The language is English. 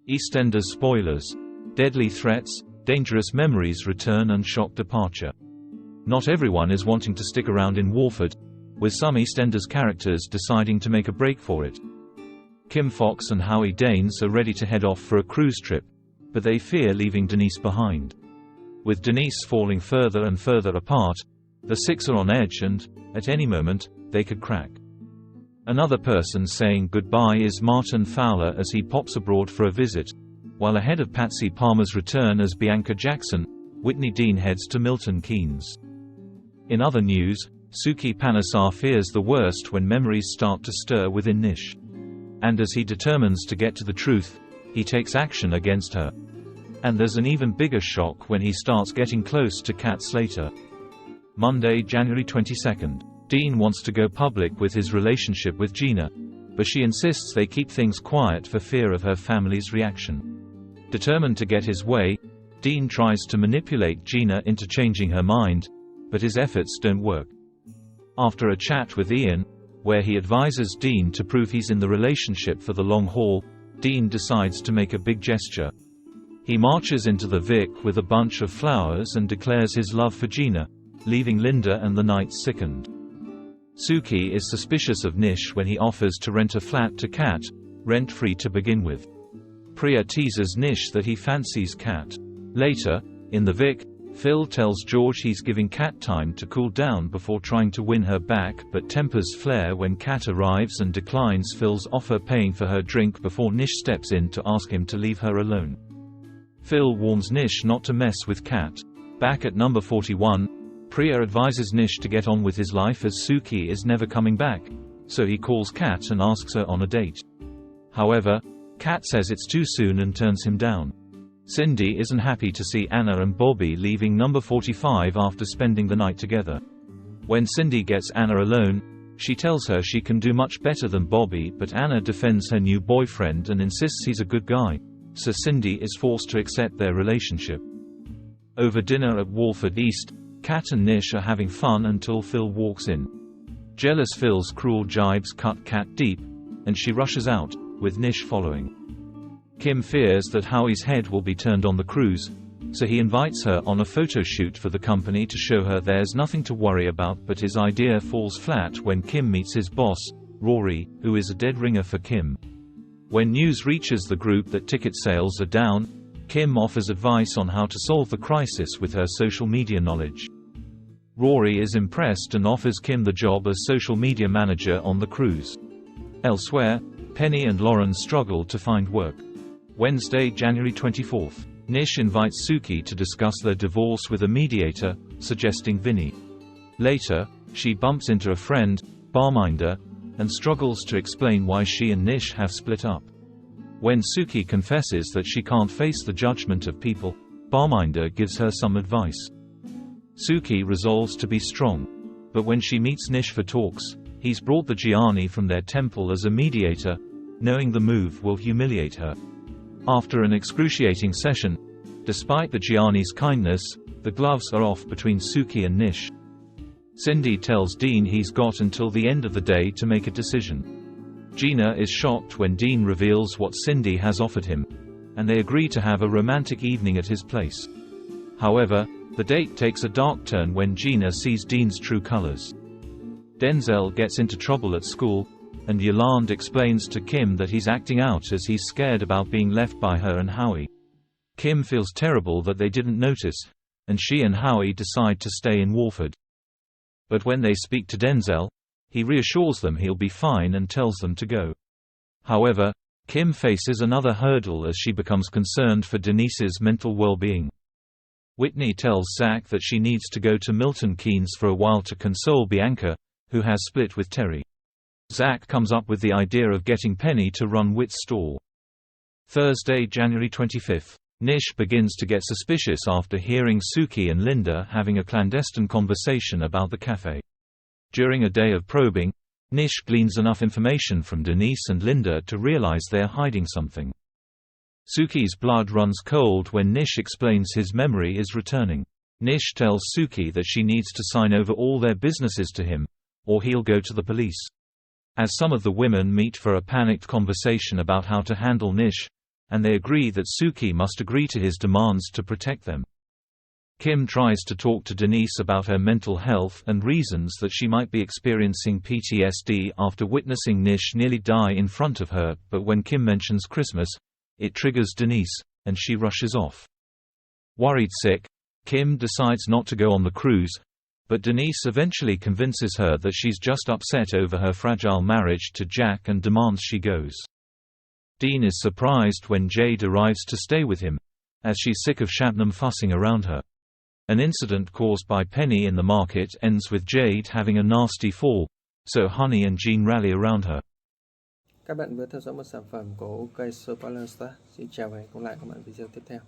EastEnders spoilers. Deadly threats, dangerous memories return and shock departure. Not everyone is wanting to stick around in Warford, with some EastEnders characters deciding to make a break for it. Kim Fox and Howie Danes are ready to head off for a cruise trip, but they fear leaving Denise behind. With Denise falling further and further apart, the six are on edge and, at any moment, they could crack. Another person saying goodbye is Martin Fowler as he pops abroad for a visit, while ahead of Patsy Palmer's return as Bianca Jackson, Whitney Dean heads to Milton Keynes. In other news, Suki Panesar fears the worst when memories start to stir within Nish. And as he determines to get to the truth, he takes action against her. And there's an even bigger shock when he starts getting close to Kat Slater. Monday, January 22nd. Dean wants to go public with his relationship with Gina, but she insists they keep things quiet for fear of her family's reaction. Determined to get his way, Dean tries to manipulate Gina into changing her mind, but his efforts don't work. After a chat with Ian, where he advises Dean to prove he's in the relationship for the long haul, Dean decides to make a big gesture. He marches into the Vic with a bunch of flowers and declares his love for Gina, leaving Linda and the Knights sickened. Suki is suspicious of Nish when he offers to rent a flat to Kat, rent-free to begin with. Priya teases Nish that he fancies Kat. Later, in the Vic, Phil tells George he's giving Kat time to cool down before trying to win her back, but tempers flare when Kat arrives and declines Phil's offer, paying for her drink before Nish steps in to ask him to leave her alone. Phil warns Nish not to mess with Kat. Back at number 41, Priya advises Nish to get on with his life as Suki is never coming back, so he calls Kat and asks her on a date. However, Kat says it's too soon and turns him down. Cindy isn't happy to see Anna and Bobby leaving number 45 after spending the night together. When Cindy gets Anna alone, she tells her she can do much better than Bobby, but Anna defends her new boyfriend and insists he's a good guy, so Cindy is forced to accept their relationship. Over dinner at Walford East, Kat and Nish are having fun until Phil walks in. Jealous Phil's cruel jibes cut Kat deep, and she rushes out, with Nish following. Kim fears that Howie's head will be turned on the cruise, so he invites her on a photo shoot for the company to show her there's nothing to worry about, but his idea falls flat when Kim meets his boss, Rory, who is a dead ringer for Kim. When news reaches the group that ticket sales are down, Kim offers advice on how to solve the crisis with her social media knowledge. Rory is impressed and offers Kim the job as social media manager on the cruise. Elsewhere, Penny and Lauren struggle to find work. Wednesday, January 24th. Nish invites Suki to discuss their divorce with a mediator, suggesting Vinny. Later, she bumps into a friend, Barminder, and struggles to explain why she and Nish have split up. When Suki confesses that she can't face the judgment of people, Barminder gives her some advice. Suki resolves to be strong, but when she meets Nish for talks, he's brought the Gianni from their temple as a mediator, knowing the move will humiliate her. After an excruciating session, despite the Gianni's kindness, the gloves are off between Suki and Nish. Cindy tells Dean he's got until the end of the day to make a decision. Gina is shocked when Dean reveals what Cindy has offered him, and they agree to have a romantic evening at his place. However, the date takes a dark turn when Gina sees Dean's true colors. Denzel gets into trouble at school, and Yolande explains to Kim that he's acting out as he's scared about being left by her and Howie. Kim feels terrible that they didn't notice, and she and Howie decide to stay in Walford. But when they speak to Denzel, he reassures them he'll be fine and tells them to go. However, Kim faces another hurdle as she becomes concerned for Denise's mental well-being. Whitney tells Zach that she needs to go to Milton Keynes for a while to console Bianca, who has split with Terry. Zach comes up with the idea of getting Penny to run Whit's stall. Thursday, January 25th. Nish begins to get suspicious after hearing Suki and Linda having a clandestine conversation about the cafe. During a day of probing, Nish gleans enough information from Denise and Linda to realize they're hiding something. Suki's blood runs cold when Nish explains his memory is returning. Nish tells Suki that she needs to sign over all their businesses to him, or he'll go to the police. As some of the women meet for a panicked conversation about how to handle Nish, and they agree that Suki must agree to his demands to protect them. Kim tries to talk to Denise about her mental health and reasons that she might be experiencing PTSD after witnessing Nish nearly die in front of her, but when Kim mentions Christmas, it triggers Denise, and she rushes off. Worried sick, Kim decides not to go on the cruise, but Denise eventually convinces her that she's just upset over her fragile marriage to Jack and demands she goes. Dean is surprised when Jade arrives to stay with him, as she's sick of Shabnam fussing around her. An incident caused by Penny in the market ends with Jade having a nasty fall, so Honey and Jean rally around her. Các bạn vừa theo dõi một sản phẩm của OK Spoiler. Xin chào và hẹn gặp lại các bạn video tiếp theo.